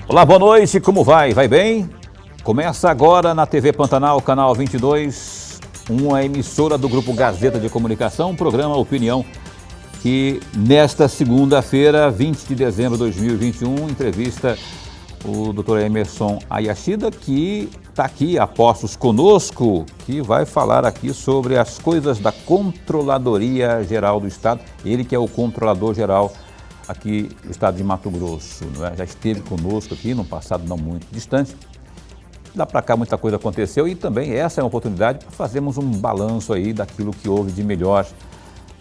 Olá, boa noite, como vai? Vai bem? Começa agora na TV Pantanal, canal 22, uma emissora do Grupo Gazeta de Comunicação, um programa Opinião, que nesta segunda-feira, 20 de dezembro de 2021, entrevista o Dr. Emerson Hayashida, que está aqui a postos conosco, que vai falar aqui sobre as coisas da Controladoria Geral do Estado, ele que é o Controlador Geral aqui do Estado de Mato Grosso, não é? Já esteve conosco aqui no passado não muito distante. Lá para cá muita coisa aconteceu e também essa é uma oportunidade para fazermos um balanço aí daquilo que houve de melhor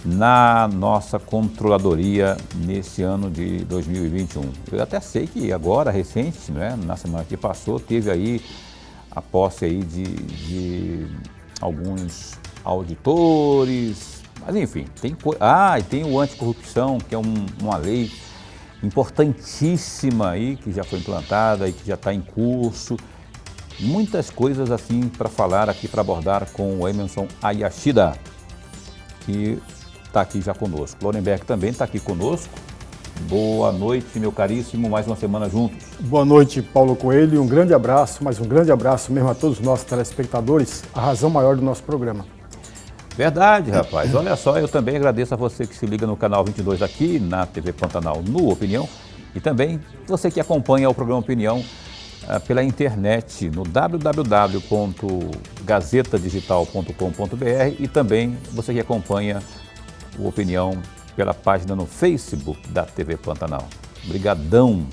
na nossa controladoria nesse ano de 2021. Eu até sei que agora, recente, né, na semana que passou, teve aí a posse aí de alguns auditores, mas enfim, e tem o anticorrupção, que é uma lei importantíssima aí, que já foi implantada e que já está em curso. Muitas coisas assim para falar aqui, para abordar com o Emerson Hayashida, que está aqui já conosco. Lorenberg também está aqui conosco. Boa noite, meu caríssimo, mais uma semana juntos. Boa noite, Paulo Coelho, um grande abraço, mas um grande abraço mesmo a todos os nossos telespectadores, a razão maior do nosso programa. Verdade, rapaz. Olha só, eu também agradeço a você que se liga no canal 22 aqui, na TV Pantanal, no Opinião, e também você que acompanha o programa Opinião pela internet, no www.gazetadigital.com.br e também você que acompanha o Opinião pela página no Facebook da TV Pantanal. Obrigadão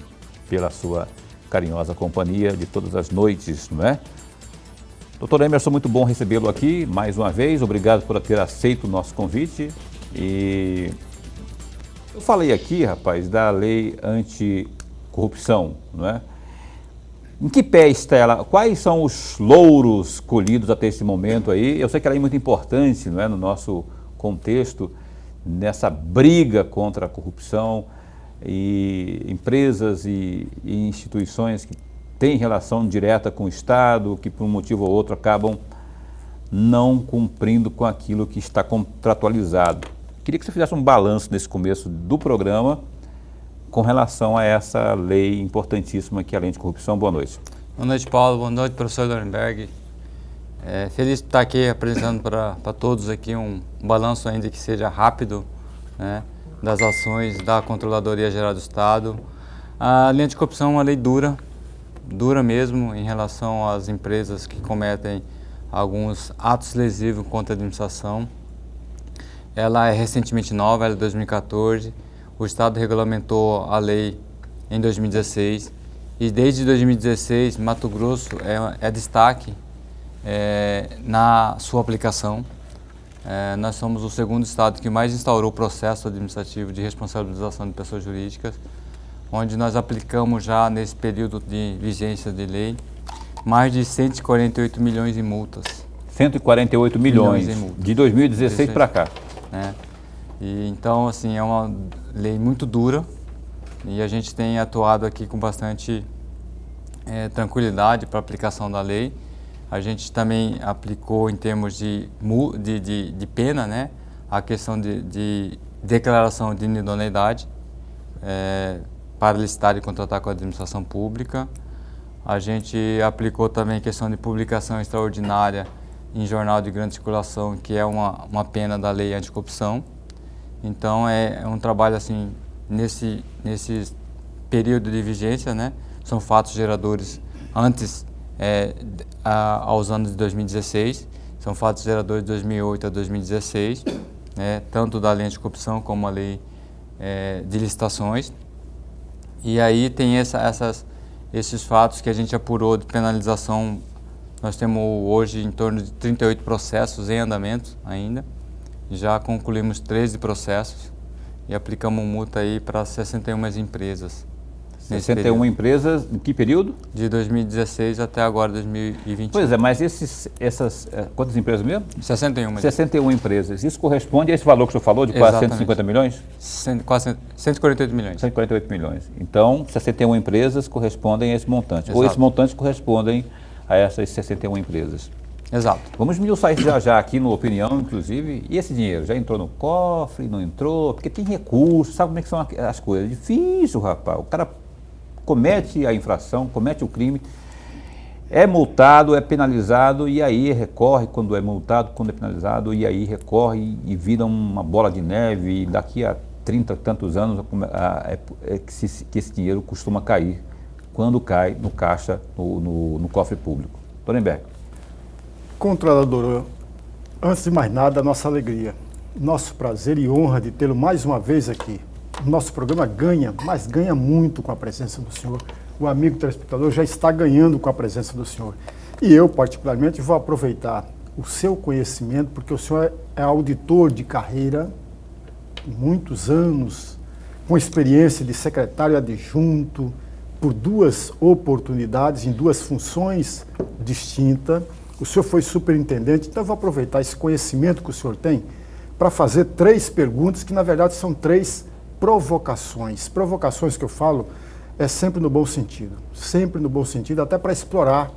pela sua carinhosa companhia de todas as noites, não é? Doutor Emerson, muito bom recebê-lo aqui mais uma vez. Obrigado por ter aceito o nosso convite. E eu falei aqui, rapaz, da lei anticorrupção, não é? Em que pé está ela? Quais são os louros colhidos até esse momento aí? Eu sei que ela é muito importante, não é, no nosso contexto, nessa briga contra a corrupção, e empresas e instituições que têm relação direta com o Estado, que por um motivo ou outro acabam não cumprindo com aquilo que está contratualizado. Queria que você fizesse um balanço nesse começo do programa com relação a essa lei importantíssima que é a lei anticorrupção. Boa noite. Boa noite, Paulo. Boa noite, professor Lorenberg. Feliz de estar aqui apresentando para todos aqui um balanço ainda que seja rápido, né, das ações da Controladoria Geral do Estado. A lei anticorrupção é uma lei dura mesmo em relação às empresas que cometem alguns atos lesivos contra a administração. Ela é recentemente nova, ela é de 2014. O Estado regulamentou a lei em 2016 e desde 2016 Mato Grosso é destaque na sua aplicação. Nós somos o segundo estado que mais instaurou o processo administrativo de responsabilização de pessoas jurídicas, onde nós aplicamos já nesse período de vigência de lei mais de 148 milhões em multas. 148 milhões em multas. De 2016 para cá. E então, assim, é uma lei muito dura e a gente tem atuado aqui com bastante tranquilidade para a aplicação da lei. A gente também aplicou em termos de pena, né, a questão de declaração de inidoneidade para licitar e contratar com a administração pública. A gente aplicou também a questão de publicação extraordinária em jornal de grande circulação, que é uma pena da lei anticorrupção. Então é um trabalho assim nesse período de vigência, né? São fatos geradores antes aos anos de 2016, são fatos geradores de 2008 a 2016, né? Tanto da lei anticorrupção como a lei de licitações. E aí tem esses fatos que a gente apurou de penalização. Nós temos hoje em torno de 38 processos em andamento ainda. Já concluímos 13 processos e aplicamos multa aí para 61 empresas. 61 empresas, em que período? De 2016 até agora, 2021. Pois é, mas essas quantas empresas mesmo? 61. 61 empresas. Isso corresponde a esse valor que o senhor falou, de quase 150 milhões? Quase 148 milhões. 148 milhões. Então, 61 empresas correspondem a esse montante. Exato. Ou esses montantes correspondem a essas 61 empresas. Exato. Vamos esmiuçar isso já aqui no Opinião, inclusive. E esse dinheiro, já entrou no cofre, não entrou? Porque tem recursos, sabe como é que são as coisas? Difícil, rapaz. O cara comete a infração, comete o crime, é multado, é penalizado e aí recorre quando é multado, quando é penalizado, e aí recorre e vira uma bola de neve e daqui a 30 e tantos anos que esse dinheiro costuma cair quando cai no caixa, no cofre público. Dorenberg. Controlador, antes de mais nada, a nossa alegria, nosso prazer e honra de tê-lo mais uma vez aqui. O nosso programa ganha, mas ganha muito com a presença do senhor. O amigo telespectador já está ganhando com a presença do senhor. E eu, particularmente, vou aproveitar o seu conhecimento, porque o senhor é auditor de carreira, muitos anos, com experiência de secretário adjunto, por 2 oportunidades, em 2 funções distintas. O senhor foi superintendente, então eu vou aproveitar esse conhecimento que o senhor tem para fazer 3 perguntas, que na verdade são 3 provocações. Provocações que eu falo é sempre no bom sentido, até para explorar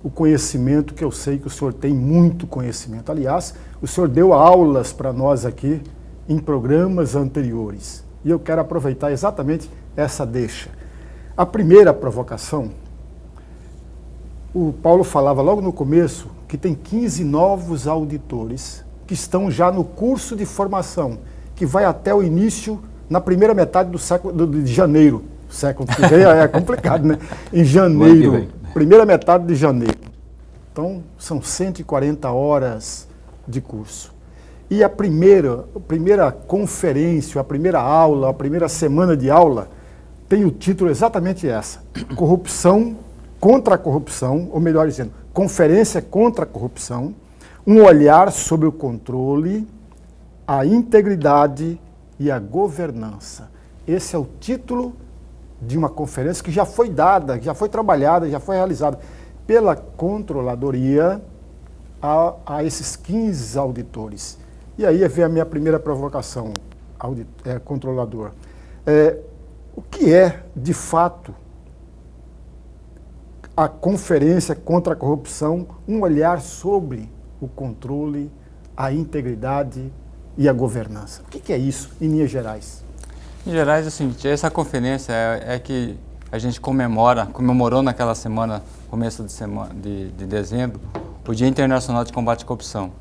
o conhecimento que eu sei que o senhor tem muito conhecimento. Aliás, o senhor deu aulas para nós aqui em programas anteriores. E eu quero aproveitar exatamente essa deixa. A primeira provocação, o Paulo falava logo no começo que tem 15 novos auditores que estão já no curso de formação, que vai até o início, na primeira metade de janeiro. O século que vem é complicado, né? Em janeiro, primeira metade de janeiro. Então, são 140 horas de curso. E a primeira conferência, a primeira aula, a primeira semana de aula, tem o título exatamente essa: Corrupção contra a Corrupção, ou melhor dizendo, Conferência contra a Corrupção, um olhar sobre o controle, a integridade e a governança. Esse é o título de uma conferência que já foi dada, já foi trabalhada, já foi realizada pela Controladoria a esses 15 auditores. E aí vem a minha primeira provocação, controlador. O que é, de fato, a Conferência contra a Corrupção, um olhar sobre o controle, a integridade e a governança? O que é isso, em linhas gerais? Em gerais, é o seguinte, essa conferência é que a gente comemorou naquela semana, começo de dezembro, o Dia Internacional de Combate à Corrupção.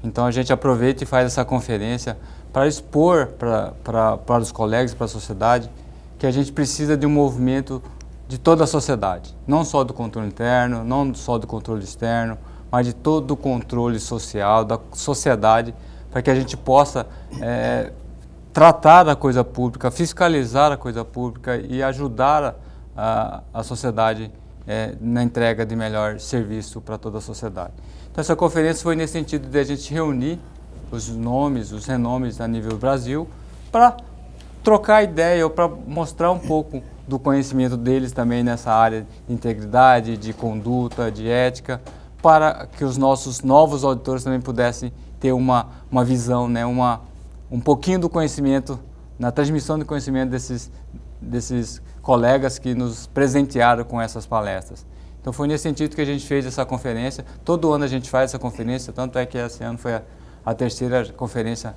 Então a gente aproveita e faz essa conferência para expor para os colegas, para a sociedade, que a gente precisa de um movimento de toda a sociedade, não só do controle interno, não só do controle externo, mas de todo o controle social, da sociedade, para que a gente possa tratar a coisa pública, fiscalizar a coisa pública e ajudar a sociedade na entrega de melhor serviço para toda a sociedade. Então essa conferência foi nesse sentido de a gente reunir os renomes a nível Brasil para trocar ideia ou para mostrar um pouco do conhecimento deles também nessa área de integridade, de conduta, de ética, para que os nossos novos auditores também pudessem ter uma visão, né, um pouquinho do conhecimento, na transmissão do conhecimento desses colegas que nos presentearam com essas palestras. Então foi nesse sentido que a gente fez essa conferência. Todo ano a gente faz essa conferência, tanto é que esse ano foi a terceira conferência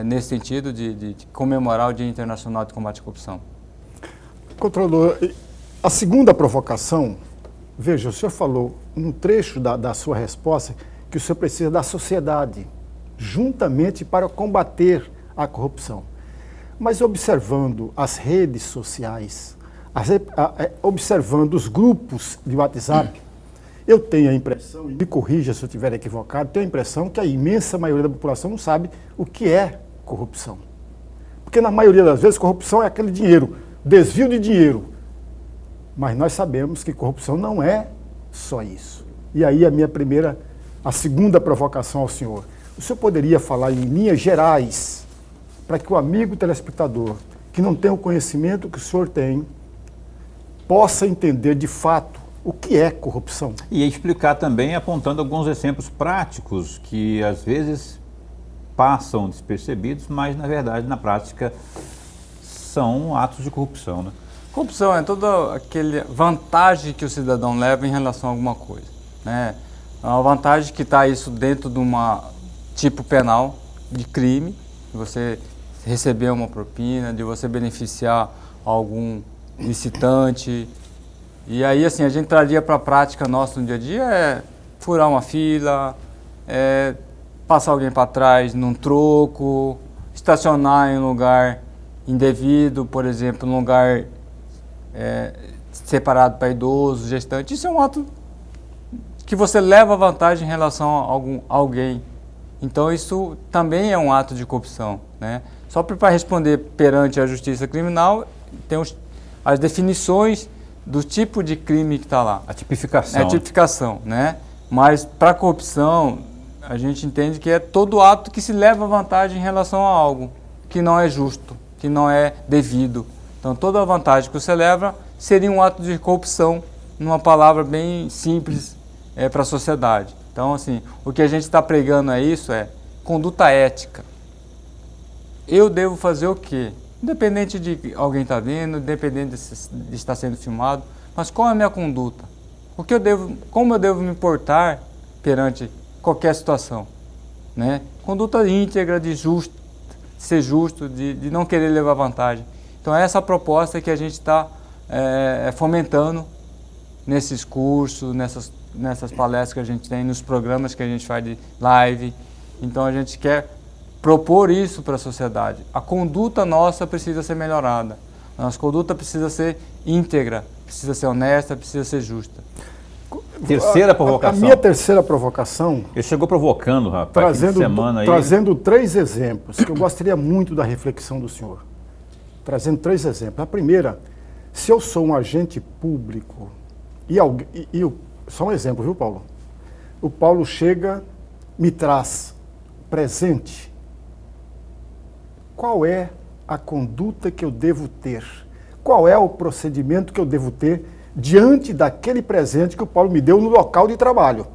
nesse sentido de comemorar o Dia Internacional de Combate à Corrupção. Controlador, a segunda provocação, veja, o senhor falou num trecho da sua resposta que o senhor precisa da sociedade, juntamente para combater a corrupção. Mas observando as redes sociais, observando os grupos de WhatsApp, eu tenho a impressão, e me corrija se eu estiver equivocado, tenho a impressão que a imensa maioria da população não sabe o que é corrupção. Porque na maioria das vezes corrupção é aquele dinheiro, desvio de dinheiro. Mas nós sabemos que corrupção não é só isso. E aí a segunda provocação ao senhor. O senhor poderia falar em linhas gerais, para que o amigo telespectador, que não tem o conhecimento que o senhor tem, possa entender de fato o que é corrupção? E explicar também, apontando alguns exemplos práticos que às vezes passam despercebidos, mas na verdade, na prática, são atos de corrupção, né? Corrupção é toda aquela vantagem que o cidadão leva em relação a alguma coisa, né? É uma vantagem que está isso dentro de uma tipo penal de crime, de você receber uma propina, de você beneficiar algum licitante. E aí, assim, a gente traria para a prática nossa no dia a dia furar uma fila, passar alguém para trás num troco, estacionar em um lugar indevido, por exemplo, num lugar separado para idoso, gestante. Isso é um ato que você leva vantagem em relação a alguém. Então, isso também é um ato de corrupção, né? Só para responder perante a justiça criminal, tem as definições do tipo de crime que está lá. A tipificação. É a tipificação, né? Mas para corrupção, a gente entende que é todo ato que se leva vantagem em relação a algo que não é justo, que não é devido. Então, toda a vantagem que você leva seria um ato de corrupção, numa palavra bem simples para a sociedade. Então, assim, o que a gente está pregando é conduta ética. Eu devo fazer o quê? Independente de alguém estar vendo, independente de estar sendo filmado, mas qual é a minha conduta? Como eu devo me portar perante qualquer situação, né? Conduta íntegra, de ser justo, de não querer levar vantagem. Então, essa é a proposta que a gente está fomentando nesses cursos, nessas palestras que a gente tem, nos programas que a gente faz de live. Então, a gente quer propor isso para a sociedade. A conduta nossa precisa ser melhorada. A nossa conduta precisa ser íntegra, precisa ser honesta, precisa ser justa. Terceira provocação. A minha terceira provocação... Ele chegou provocando, rapaz, trazendo 3 exemplos, que eu gostaria muito da reflexão do senhor. Trazendo 3 exemplos. A primeira, se eu sou um agente público, só um exemplo, viu, Paulo? O Paulo chega, me traz presente. Qual é a conduta que eu devo ter? Qual é o procedimento que eu devo ter diante daquele presente que o Paulo me deu no local de trabalho?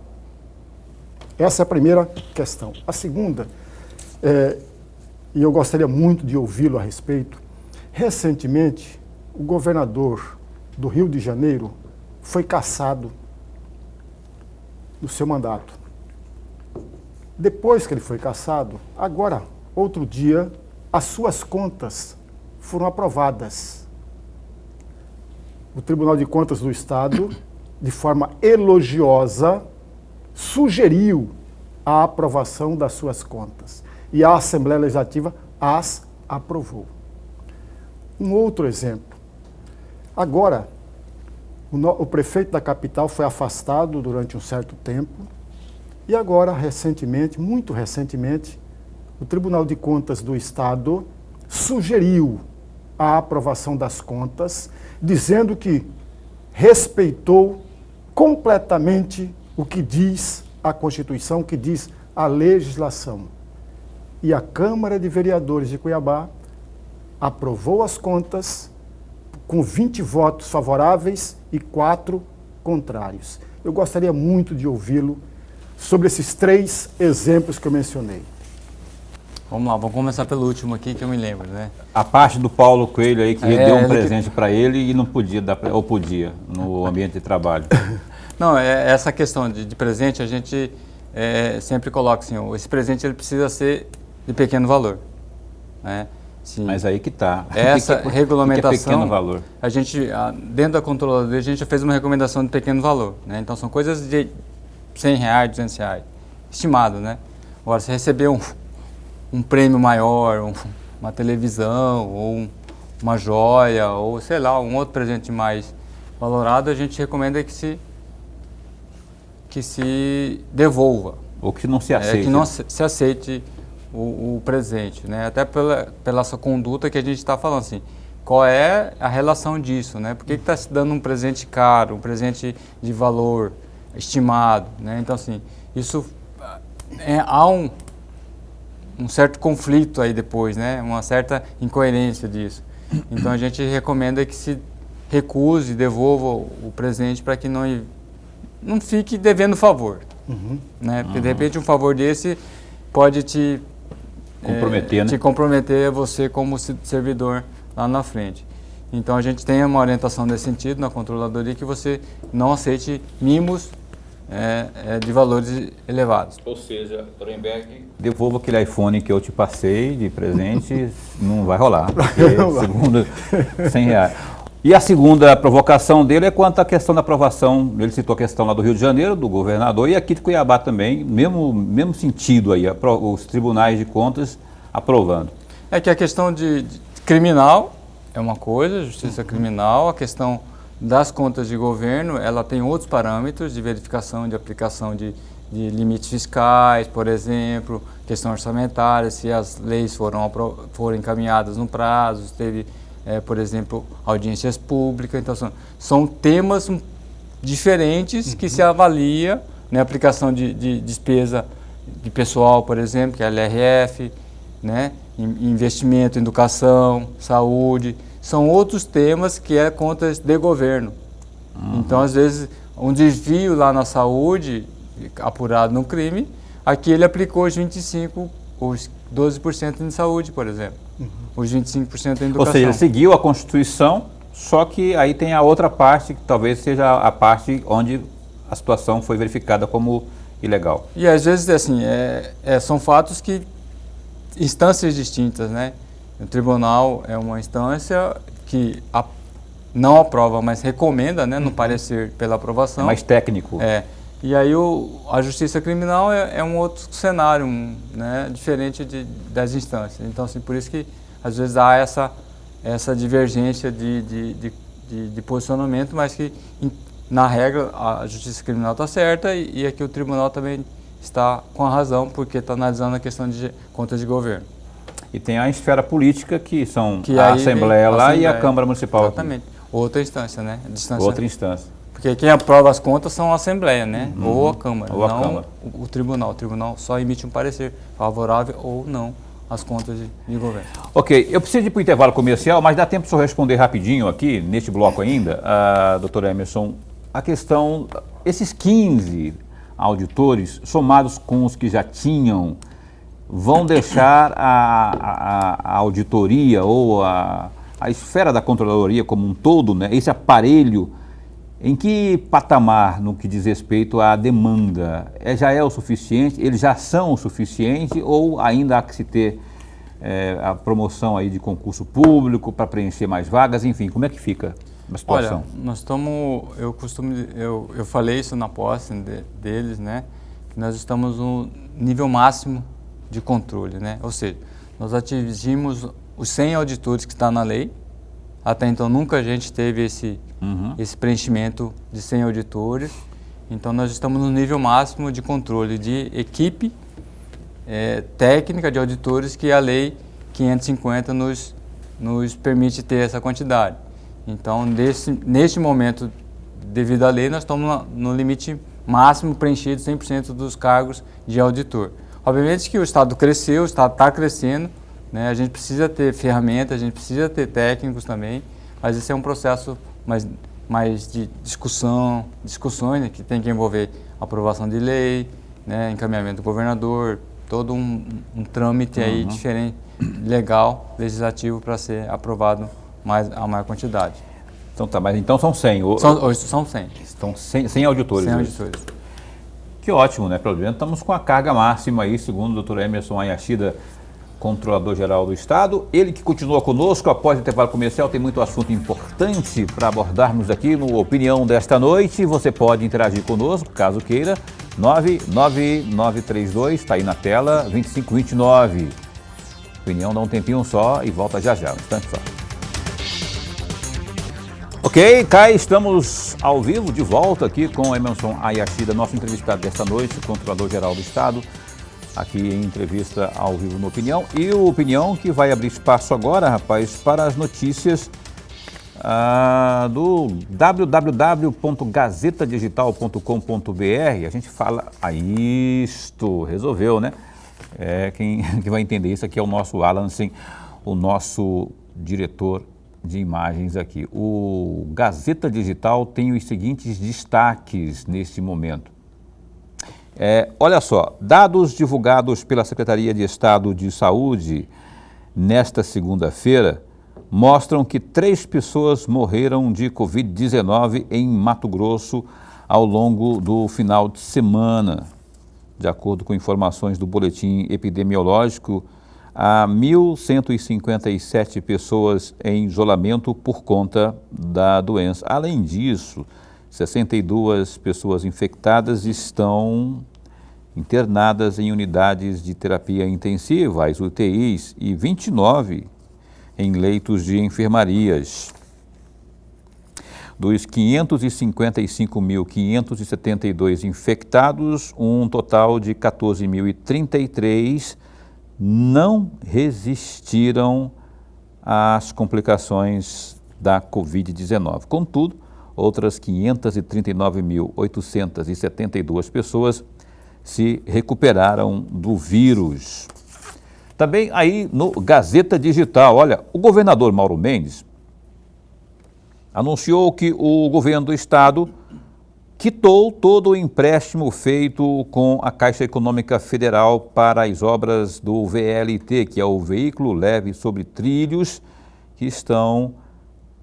Essa é a primeira questão. A segunda, e eu gostaria muito de ouvi-lo a respeito, recentemente o governador do Rio de Janeiro foi cassado do seu mandato. Depois que ele foi cassado, agora, outro dia, as suas contas foram aprovadas. O Tribunal de Contas do Estado, de forma elogiosa, sugeriu a aprovação das suas contas. E a Assembleia Legislativa as aprovou. Um outro exemplo. Agora, o prefeito da capital foi afastado durante um certo tempo e agora, recentemente, muito recentemente, o Tribunal de Contas do Estado sugeriu a aprovação das contas, dizendo que respeitou completamente o que diz a Constituição, o que diz a legislação. E a Câmara de Vereadores de Cuiabá aprovou as contas com 20 votos favoráveis e 4 contrários. Eu gostaria muito de ouvi-lo sobre esses 3 exemplos que eu mencionei. Vamos lá, vamos começar pelo último aqui que eu me lembro, né? A parte do Paulo Coelho aí que deu um presente para ele e não podia dar, ou podia, no ambiente de trabalho. Não, essa questão de presente a gente sempre coloca assim, esse presente ele precisa ser de pequeno valor, né? Sim. Mas aí que está. Essa regulamentação, que é pequeno valor? A gente, dentro da controladoria, a gente já fez uma recomendação de pequeno valor, né? Então são coisas de R$100, R$200, estimado, né? Agora, se receber um prêmio maior, uma televisão, ou uma joia, ou sei lá, um outro presente mais valorado, a gente recomenda que se devolva. Ou que não se aceite. Que não se aceite o presente, né? Até pela essa conduta que a gente está falando, assim, qual é a relação disso, né? Por que está se dando um presente caro, um presente de valor estimado, né? Então, assim, isso há um certo conflito aí depois, né? Uma certa incoerência disso. Então, a gente recomenda que se recuse, devolva o presente para que não fique devendo favor, né? Porque, de repente, um favor desse pode te comprometer, né? Te comprometer você como servidor lá na frente. Então, a gente tem uma orientação nesse sentido na controladoria que você não aceite mimos de valores elevados. Ou seja, Tremberg, devolva aquele iPhone que eu te passei de presente, não vai rolar, porque, segundo R$100. E a segunda provocação dele é quanto à questão da aprovação. Ele citou a questão lá do Rio de Janeiro, do governador, e aqui de Cuiabá também, mesmo sentido aí, os tribunais de contas aprovando. É que a questão de criminal é uma coisa, justiça criminal, a questão das contas de governo, ela tem outros parâmetros de verificação, de aplicação de limites fiscais, por exemplo, questão orçamentária, se as leis foram encaminhadas no prazo, se teve, por exemplo, audiências públicas. Então, são temas diferentes que se avalia, né, aplicação de despesa de pessoal, por exemplo, que é a LRF, né, investimento em educação, saúde, são outros temas que é contas de governo. Então, às vezes, um desvio lá na saúde, apurado no crime, aqui ele aplicou os 25%, os 12% em saúde, por exemplo, os 25% em educação. Ou seja, ele seguiu a Constituição, só que aí tem a outra parte, que talvez seja a parte onde a situação foi verificada como ilegal. E às vezes, assim, são fatos que instâncias distintas, né? O tribunal é uma instância que não aprova, mas recomenda, né, no parecer pela aprovação. É mais técnico. E aí a justiça criminal é um outro cenário, né, diferente das instâncias. Então, assim, por isso que às vezes há essa divergência de posicionamento, mas que na regra a justiça criminal está certa e aqui o tribunal também está com a razão, porque está analisando a questão de contas de governo. E tem a esfera política, que são a Assembleia lá e a Câmara Municipal. Exatamente. Aqui. Outra instância, né? Outra instância. Porque quem aprova as contas são a Assembleia, né? Ou a Câmara, ou a não Câmara. O Tribunal. O Tribunal só emite um parecer favorável ou não às contas de governo. Ok, eu preciso ir para o intervalo comercial, mas dá tempo de o senhor responder rapidinho aqui, neste bloco ainda, doutor Emerson, a questão, esses 15 auditores, somados com os que já tinham, vão deixar a auditoria ou a esfera da controladoria como um todo, né, esse aparelho, em que patamar no que diz respeito à demanda? Já é o suficiente? Eles já são o suficiente ou ainda há que se ter a promoção aí de concurso público para preencher mais vagas? Enfim, como é que fica a situação? Olha, nós estamos, eu falei isso na posse deles, né? Que nós estamos no nível máximo de controle, né? Ou seja, nós atingimos os 100 auditores que está na lei. Até então nunca a gente teve esse preenchimento de 100 auditores. Então nós estamos no nível máximo de controle de equipe técnica de auditores que a lei 550 nos permite ter essa quantidade. Então neste momento, devido à lei, nós estamos no limite máximo preenchido 100% dos cargos de auditor. Obviamente que o Estado cresceu, o Estado está crescendo, né? A gente precisa ter ferramentas, a gente precisa ter técnicos também, mas esse é um processo mais de discussões, né, que tem que envolver aprovação de lei, né, encaminhamento do governador, todo um trâmite aí diferente, legal, legislativo, para ser aprovado a maior quantidade. Então tá, mas então são 100. Hoje são 100. Estão 100 auditores. 100 auditores. Que ótimo, né? Pelo menos estamos com a carga máxima aí, segundo o Dr. Emerson Ayashida, Controlador-Geral do Estado. Ele que continua conosco após o intervalo comercial, tem muito assunto importante para abordarmos aqui no Opinião desta noite. Você pode interagir conosco, caso queira, 99932, está aí na tela, 2529. Opinião dá um tempinho só e volta já já, um instante só. Ok, cá estamos ao vivo, de volta aqui com o Emerson Ayashida, nosso entrevistado desta noite, Controlador-Geral do Estado, aqui em entrevista ao vivo no Opinião. E o Opinião que vai abrir espaço agora, rapaz, para as notícias do www.gazetadigital.com.br. A gente fala, isto, resolveu, né? Quem vai entender isso aqui é o nosso Alan, sim, o nosso diretor de imagens aqui. O Gazeta Digital tem os seguintes destaques neste momento. Olha só, dados divulgados pela Secretaria de Estado de Saúde nesta segunda-feira mostram que 3 pessoas morreram de Covid-19 em Mato Grosso ao longo do final de semana. De acordo com informações do boletim epidemiológico, há 1.157 pessoas em isolamento por conta da doença. Além disso, 62 pessoas infectadas estão internadas em unidades de terapia intensiva, as UTIs, e 29 em leitos de enfermarias. Dos 555.572 infectados, um total de 14.033 não resistiram às complicações da Covid-19. Contudo, outras 539.872 pessoas se recuperaram do vírus. Também aí no Gazeta Digital, olha, o governador Mauro Mendes anunciou que o governo do estado quitou todo o empréstimo feito com a Caixa Econômica Federal para as obras do VLT, que é o Veículo Leve sobre Trilhos, que estão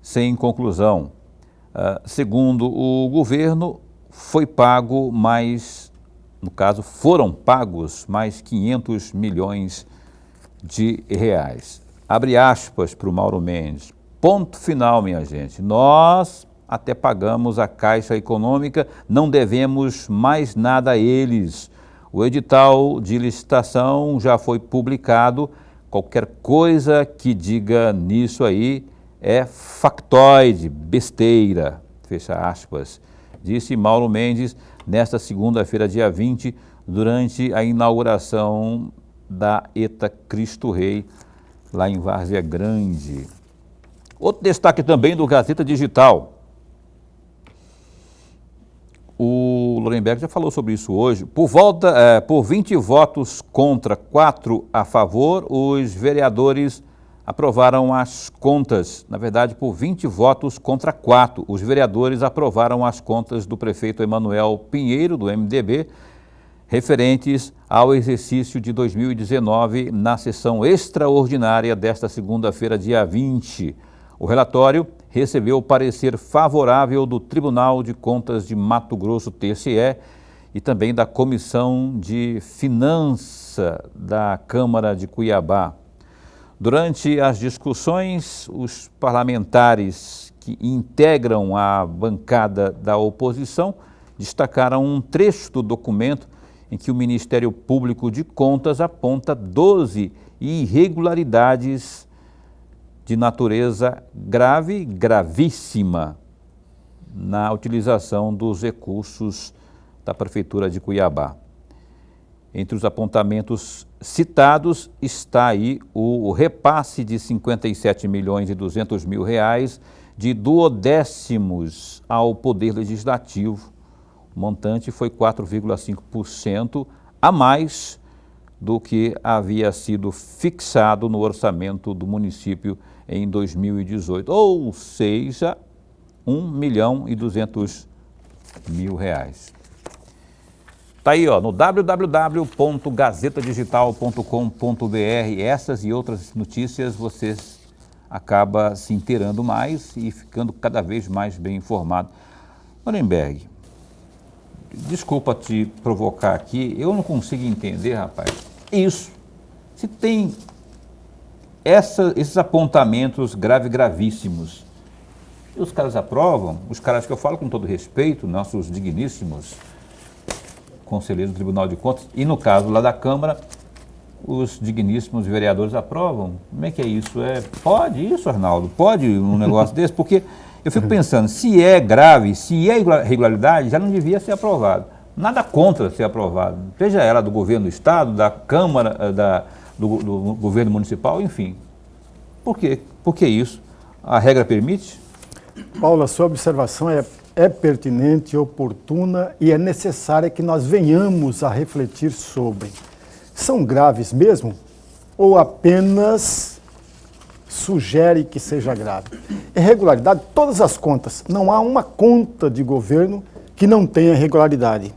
sem conclusão. Segundo o governo, foi pago mais, no caso, foram pagos mais 500 milhões de reais. Abre aspas para o Mauro Mendes. Ponto final, minha gente. Nós até pagamos a Caixa Econômica, não devemos mais nada a eles. O edital de licitação já foi publicado. Qualquer coisa que diga nisso aí é factoide, besteira, fecha aspas, disse Mauro Mendes nesta segunda-feira, dia 20, durante a inauguração da ETA Cristo Rei, lá em Várzea Grande. Outro destaque também do Gazeta Digital. O Lorenberg já falou sobre isso hoje. Por 20 votos contra, 4 a favor, os vereadores aprovaram as contas. Na verdade, por 20 votos contra 4, os vereadores aprovaram as contas do prefeito Emanuel Pinheiro, do MDB, referentes ao exercício de 2019, na sessão extraordinária desta segunda-feira, dia 20. O relatório recebeu o parecer favorável do Tribunal de Contas de Mato Grosso, TCE, e também da Comissão de Finanças da Câmara de Cuiabá. Durante as discussões, os parlamentares que integram a bancada da oposição destacaram um trecho do documento em que o Ministério Público de Contas aponta 12 irregularidades de natureza grave, gravíssima, na utilização dos recursos da Prefeitura de Cuiabá. Entre os apontamentos citados está aí o repasse de 57.200.000 reais de duodécimos ao Poder Legislativo. O montante foi 4,5% a mais do que havia sido fixado no orçamento do município em 2018, ou seja, R$1.200.000. Está aí, ó, no www.gazetadigital.com.br. Essas e outras notícias vocês acabam se inteirando mais e ficando cada vez mais bem informado. Lorenberg, desculpa te provocar aqui, eu não consigo entender, rapaz, isso. Se tem esses apontamentos gravíssimos, e os caras aprovam, os caras que eu falo com todo respeito, nossos digníssimos conselheiros do Tribunal de Contas, e no caso lá da Câmara, os digníssimos vereadores aprovam. Como é que é isso? Pode isso, Arnaldo? Pode um negócio desse? Porque eu fico pensando, se é grave, se é irregularidade, já não devia ser aprovado. Nada contra ser aprovado, seja ela do governo do Estado, da Câmara, do governo municipal, enfim. Por quê? Por que isso? A regra permite? Paulo, a sua observação é pertinente, oportuna e é necessária que nós venhamos a refletir sobre. São graves mesmo ou apenas sugere que seja grave? Irregularidade, todas as contas, não há uma conta de governo que não tenha irregularidade.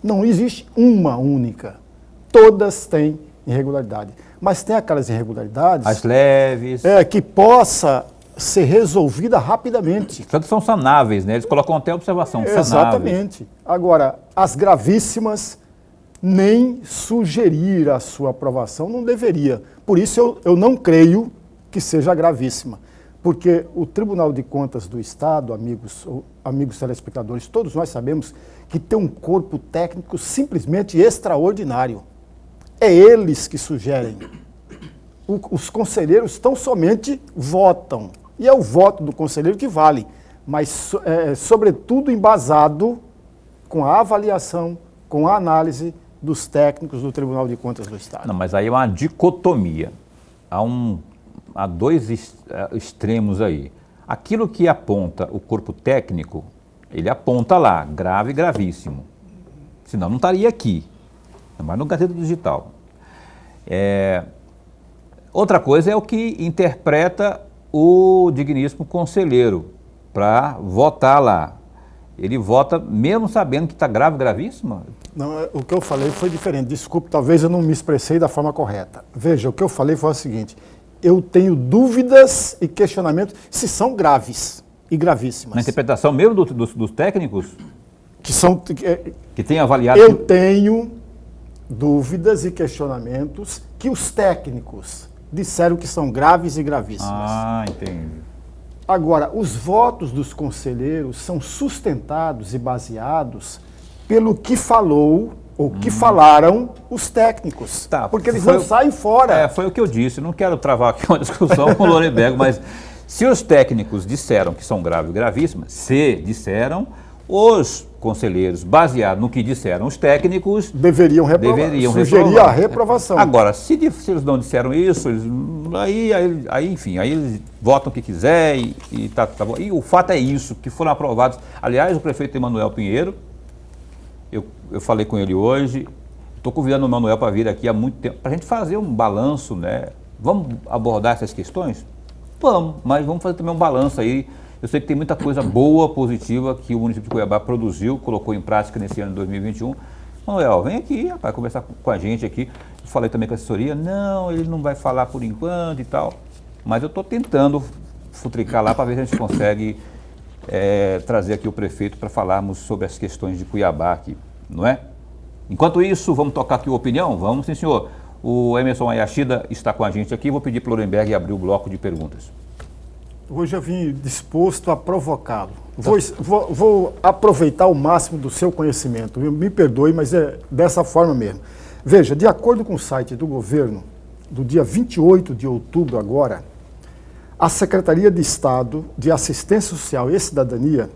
Não existe uma única. Todas têm irregularidade. Mas tem aquelas irregularidades... As leves... que possa ser resolvida rapidamente. São sanáveis, né? Eles colocam até observação, sanáveis. Exatamente. Agora, as gravíssimas nem sugerir a sua aprovação, não deveria. Por isso eu não creio que seja gravíssima, porque o Tribunal de Contas do Estado, amigos telespectadores, todos nós sabemos que tem um corpo técnico simplesmente extraordinário. É eles que sugerem. Os conselheiros tão somente votam, e é o voto do conselheiro que vale, mas sobretudo embasado com a avaliação, com a análise dos técnicos do Tribunal de Contas do Estado. Não, mas aí é uma dicotomia. Há dois extremos aí. Aquilo que aponta o corpo técnico, ele aponta lá, grave e gravíssimo. Senão não estaria aqui, mas no Gazeta Digital. Outra coisa é o que interpreta o digníssimo conselheiro para votar lá. Ele vota mesmo sabendo que está grave, gravíssimo? Não, o que eu falei foi diferente. Desculpe, talvez eu não me expressei da forma correta. Veja, o que eu falei foi o seguinte: eu tenho dúvidas e questionamentos se são graves e gravíssimas. Na interpretação mesmo dos técnicos? Que tem avaliado... Eu tenho dúvidas e questionamentos que os técnicos disseram que são graves e gravíssimas. Ah, entendi. Agora, os votos dos conselheiros são sustentados e baseados pelo que falou ou que falaram os técnicos. Tá, porque eles não saem fora. Foi o que eu disse. Não quero travar aqui uma discussão com o Lorenberg, mas se os técnicos disseram que são graves e gravíssimas, se disseram, os conselheiros, baseados no que disseram os técnicos, deveriam sugerir a reprovação. Agora, se eles não disseram isso, aí enfim, aí eles votam o que quiser e tá bom. E o fato é isso, que foram aprovados. Aliás, o prefeito Emanuel Pinheiro, eu falei com ele hoje, estou convidando o Emanuel para vir aqui há muito tempo, para a gente fazer um balanço, né? Vamos abordar essas questões? Vamos, mas vamos fazer também um balanço aí. Eu sei que tem muita coisa boa, positiva, que o município de Cuiabá produziu, colocou em prática nesse ano de 2021. Manuel, vem aqui, rapaz, conversar com a gente aqui. Eu falei também com a assessoria, não, ele não vai falar por enquanto e tal. Mas eu estou tentando futricar lá para ver se a gente consegue trazer aqui o prefeito para falarmos sobre as questões de Cuiabá aqui, não é? Enquanto isso, vamos tocar aqui a opinião? Vamos, sim, senhor. O Emerson Ayashida está com a gente aqui, vou pedir para o Lorenberg abrir o bloco de perguntas. Hoje eu vim disposto a provocá-lo. Vou aproveitar ao máximo do seu conhecimento. Me perdoe, mas é dessa forma mesmo. Veja, de acordo com o site do governo, do dia 28 de outubro agora, a Secretaria de Estado de Assistência Social e Cidadania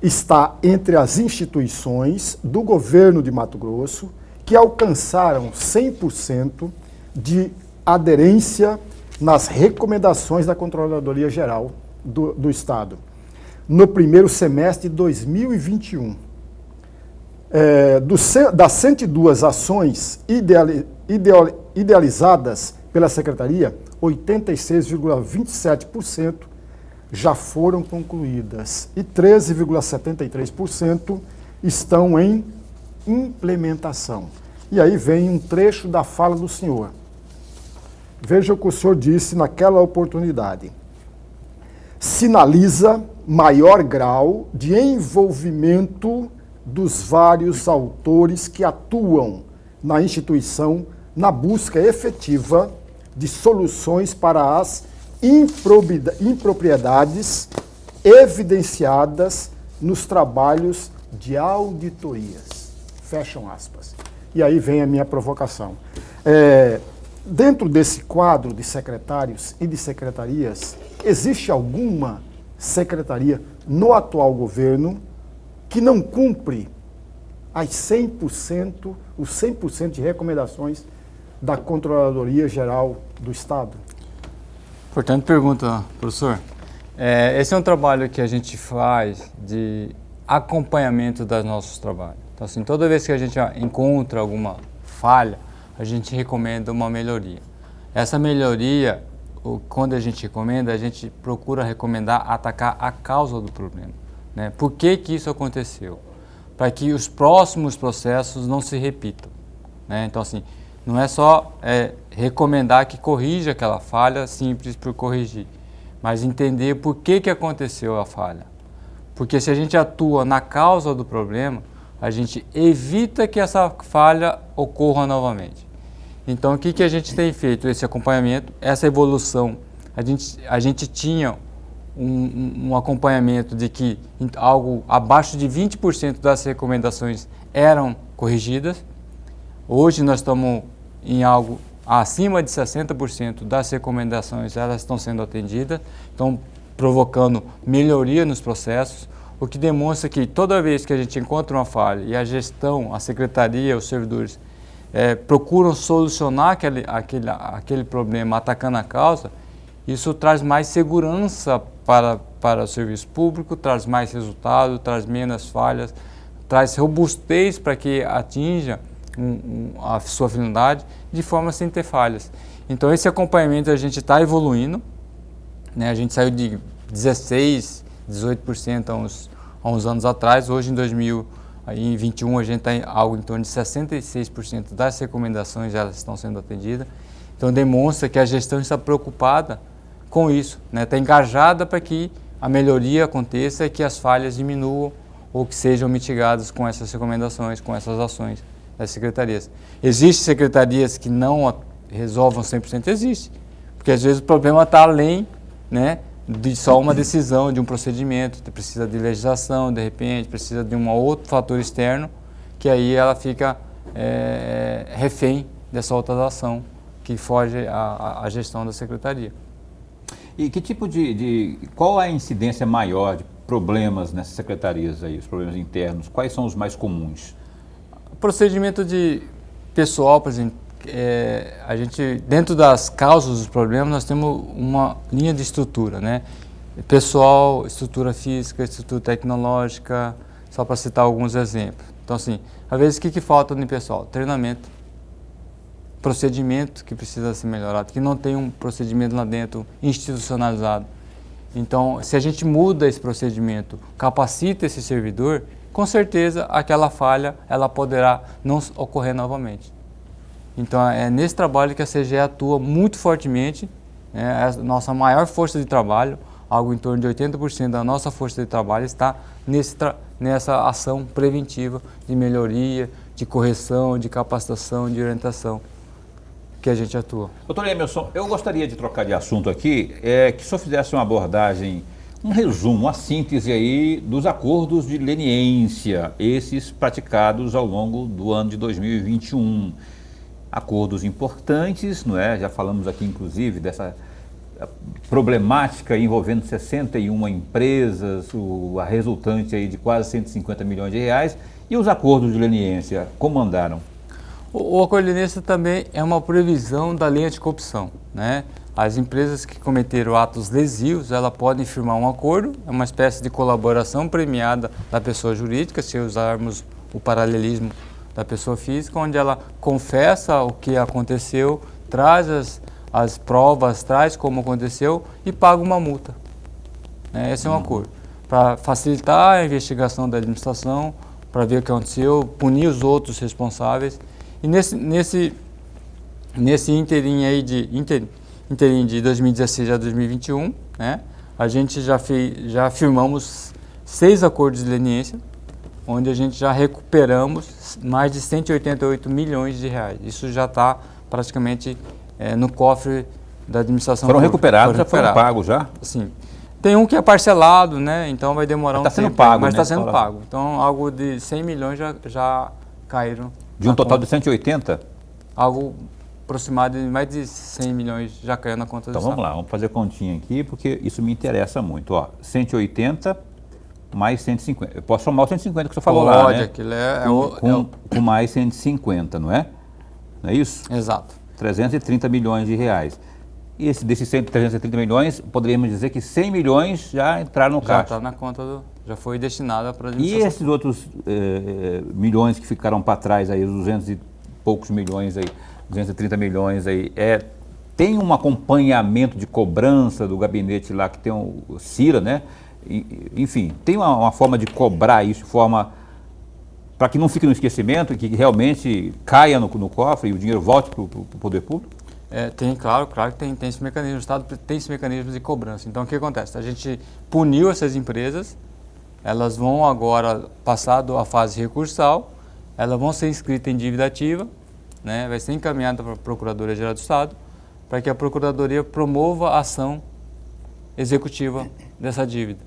está entre as instituições do governo de Mato Grosso que alcançaram 100% de aderência nas recomendações da Controladoria Geral do Estado, no primeiro semestre de 2021. Das 102 ações idealizadas pela Secretaria, 86,27% já foram concluídas e 13,73% estão em implementação. E aí vem um trecho da fala do senhor. Veja o que o senhor disse naquela oportunidade. Sinaliza maior grau de envolvimento dos vários autores que atuam na instituição na busca efetiva de soluções para as impropriedades evidenciadas nos trabalhos de auditorias. Fecham aspas. E aí vem a minha provocação. Dentro desse quadro de secretários e de secretarias, existe alguma secretaria no atual governo que não cumpre os 100% de recomendações da Controladoria Geral do Estado? Importante pergunta, professor. Esse é um trabalho que a gente faz de acompanhamento dos nossos trabalhos. Então, assim, toda vez que a gente encontra alguma falha, a gente recomenda uma melhoria. Essa melhoria, quando a gente recomenda, a gente procura recomendar atacar a causa do problema, né? Por que isso aconteceu? Para que os próximos processos não se repitam, né? Então, assim, não é só recomendar que corrija aquela falha simples por corrigir, mas entender por que aconteceu a falha. Porque se a gente atua na causa do problema, a gente evita que essa falha ocorra novamente. Então, o que a gente tem feito? Esse acompanhamento, essa evolução, a gente tinha um acompanhamento de que algo abaixo de 20% das recomendações eram corrigidas. Hoje nós estamos em algo acima de 60% das recomendações, elas estão sendo atendidas, estão provocando melhoria nos processos, o que demonstra que toda vez que a gente encontra uma falha e a gestão, a secretaria, os servidores procuram solucionar aquele problema atacando a causa, isso traz mais segurança para o serviço público, traz mais resultado, traz menos falhas, traz robustez para que atinja a sua finalidade de forma sem ter falhas. Então esse acompanhamento a gente está evoluindo, né? A gente saiu de 16%, 18% há uns anos atrás, hoje em 2021 a gente está em algo em torno de 66% das recomendações elas estão sendo atendidas. Então demonstra que a gestão está preocupada com isso, né? Está engajada para que a melhoria aconteça e que as falhas diminuam ou que sejam mitigadas com essas recomendações, com essas ações das secretarias. Existem secretarias que não resolvam 100%? Existe, porque às vezes o problema está além, né, de só uma decisão, de um procedimento, precisa de legislação, de repente, precisa de um outro fator externo, que aí ela fica refém dessa outra ação que foge à gestão da secretaria. E que tipo qual a incidência maior de problemas nessas secretarias aí, os problemas internos? Quais são os mais comuns? Procedimento de pessoal, por exemplo, a gente, dentro das causas dos problemas, nós temos uma linha de estrutura, né? Pessoal, estrutura física, estrutura tecnológica, só para citar alguns exemplos. Então, assim, às vezes o que falta no pessoal? Treinamento, procedimento que precisa ser melhorado, que não tem um procedimento lá dentro institucionalizado. Então, se a gente muda esse procedimento, capacita esse servidor, com certeza aquela falha ela poderá não ocorrer novamente. Então é nesse trabalho que a CGE atua muito fortemente, né? A nossa maior força de trabalho, algo em torno de 80% da nossa força de trabalho está nessa ação preventiva de melhoria, de correção, de capacitação, de orientação que a gente atua. Doutor Emerson, eu gostaria de trocar de assunto aqui, que o senhor fizesse uma abordagem, um resumo, uma síntese aí dos acordos de leniência, esses praticados ao longo do ano de 2021. Acordos importantes, não é? Já falamos aqui inclusive dessa problemática envolvendo 61 empresas, a resultante aí de quase 150 milhões de reais, e os acordos de leniência, como andaram? O acordo de leniência também é uma previsão da lei anticorrupção, né? As empresas que cometeram atos lesivos, elas podem firmar um acordo, é uma espécie de colaboração premiada da pessoa jurídica, se usarmos o paralelismo da pessoa física, onde ela confessa o que aconteceu, traz as provas, traz como aconteceu e paga uma multa. Esse é um acordo. Para facilitar a investigação da administração, para ver o que aconteceu, punir os outros responsáveis. E nesse interim aí interim de 2016 a 2021, né, a gente já firmamos 6 acordos de leniência, onde a gente já recuperamos mais de 188 milhões de reais. Isso já está praticamente no cofre da administração pública. Recuperados, já foram pagos já? Sim. Tem um que é parcelado, né? Então vai demorar mas um tempo. Pago, mas está né? sendo pago. Então algo de 100 milhões já caíram. De um total de 180? Algo aproximado de mais de 100 milhões já caiu na conta do Estado. Então vamos lá, vamos fazer continha aqui, porque isso me interessa muito. Ó, 180 mais 150. Eu posso somar os 150 que você falou lá, né? Pode, aquilo com mais 150, não é? Não é isso? Exato. 330 milhões de reais. E desses 330 milhões, poderíamos dizer que 100 milhões já entraram no caixa. Já está na conta já foi destinada para a administração. E esses outros milhões que ficaram para trás aí, os 200 e poucos milhões aí, 230 milhões aí, tem um acompanhamento de cobrança do gabinete lá que tem o CIRA, né? Enfim, tem uma forma de cobrar isso, para que não fique no esquecimento e que realmente caia no cofre e o dinheiro volte para o poder público? Claro que tem esse mecanismo, o Estado tem esse mecanismo de cobrança. Então o que acontece? A gente puniu essas empresas, elas vão agora, passado a fase recursal, elas vão ser inscritas em dívida ativa, né? Vai ser encaminhada para a Procuradoria-Geral do Estado, para que a Procuradoria promova a ação executiva dessa dívida.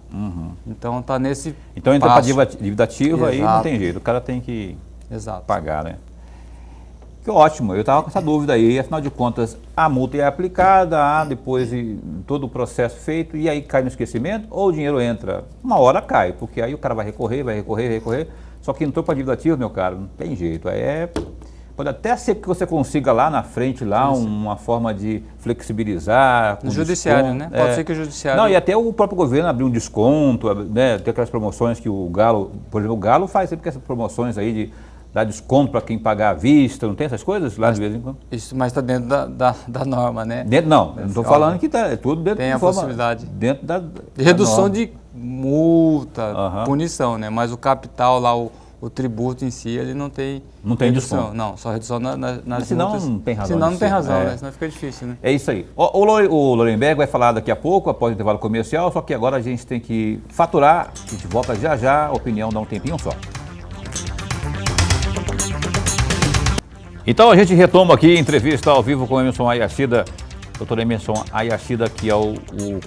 Então está nesse Então entra passo. para dívida ativa, aí não Exato. tem jeito, o cara tem que Exato. pagar, né? Que ótimo, eu estava com essa dúvida aí, afinal de contas, a multa é aplicada, depois de todo o processo feito, e aí cai no esquecimento, ou o dinheiro entra, uma hora cai, porque aí o cara vai recorrer, só que entrou para dívida ativa, meu caro, não tem jeito, pode até ser que você consiga lá na frente, uma forma de flexibilizar. No judiciário, desconto, né? Pode ser que o judiciário... Não, e até o próprio governo abrir um desconto, né? Tem aquelas promoções que o Galo, por exemplo, o Galo faz sempre essas promoções aí de dar desconto para quem pagar à vista, não tem essas coisas lá de vez em quando? Isso, mas está dentro da norma, né? Dentro, não estou falando que é tudo dentro tem a possibilidade. Dentro da Redução norma. de multa, punição, né? Mas o capital lá, o tributo em si, ele não tem redução. Desconto. Não, só redução nas senão multas. não tem razão. Senão não tem razão, né? né? Senão fica difícil, né? É isso aí. O Lorenberg vai falar daqui a pouco, após o intervalo comercial, só que agora a gente tem que faturar. A gente volta já, a opinião dá um tempinho só. Então a gente retoma aqui a entrevista ao vivo com o Emerson Hayashida, Dr. Emerson Hayashida, que é o